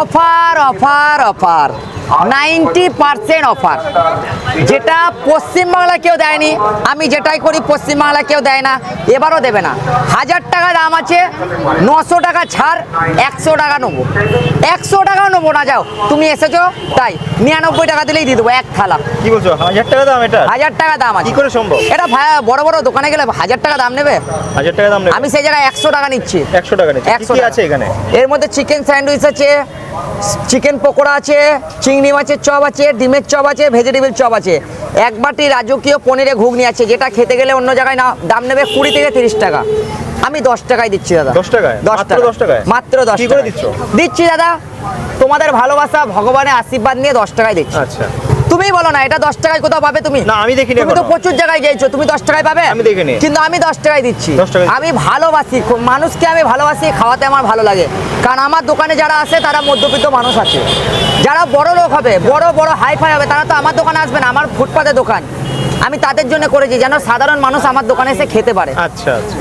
Offer offer offer 90% offer, যেটা পশ্চিমবাংলা কেউ দেয়নি, আমি যেটাই করি পশ্চিমবাংলা কেউ দেয় না, এবারও দেবে না। 1000 টাকা দাম আছে, 900 টাকা ছাড়, 100 টাকা নেবো, 100 টাকাও নেবো না। যাও, তুমি এসেছো তাই 99 টাকা দিলেই দিয়ে দেবো এক থালা। কি বলছো, 1000 টাকা দাম? এটা 1000 টাকা দাম আছে। কি করে সম্ভব? এটা বড় বড় দোকানে গেলে 1000 টাকা দাম নেবে, 1000 টাকা দাম নেবে? আমি সেই জায়গায় 100 টাকা নিচ্ছি। 100 টাকা নিচ্ছে। 100 কি আছে এখানে? এর মধ্যে চিকেন স্যান্ডউইচ আছে, চিকেন পকোড়া আছে, চিংড়ি মাছের চপ আছে, ডিমের চপ আছে, ভেজিটেবিল চপ আছে, এক বাটি রাজকীয় পনিরে ঘুগনি আছে, যেটা খেতে গেলে অন্য জায়গায় না দাম নেবে 20 থেকে 30 টাকা, আমি 10 টাকায় দিচ্ছি দাদা। 10 টাকায়? 10 মাত্র টাকা, 10 টাকায়? মাত্র 10 কি টাকা করে দিচ্ছ? দিচ্ছি দাদা, তোমাদের ভালোবাসা ভগবানের আশীর্বাদ নিয়ে 10 টাকায় দিচ্ছি। আচ্ছা, তুমি বলো না এটা 10 টাকায় কোথাও পাবে তুমি? না, আমি দেখিনি তুমি তো এখনো। প্রচুর জায়গায় গিয়েছো, তুমি 10 টাকায় পাবে? আমি দেখিনি। কিন্তু আমি 10 টাকায় দিচ্ছি। 10 টাকায়? আমি ভালোবাসি, মানুষকে আমি ভালোবাসি, খাওয়াতে আমার ভালো লাগে। কারণ আমার দোকানে যারা আসে তারা মধ্যবিত্ত মানুষ আছে, যারা বড় লোক হবে, বড় বড় হাইফাই হবে, তারা তো আমার দোকানে আসবে না, আমার ফুটপাতে দোকান, আমি তাদের জন্য করেছি যেন সাধারণ মানুষ আমার দোকানে এসে খেতে পারে। আচ্ছা আচ্ছা।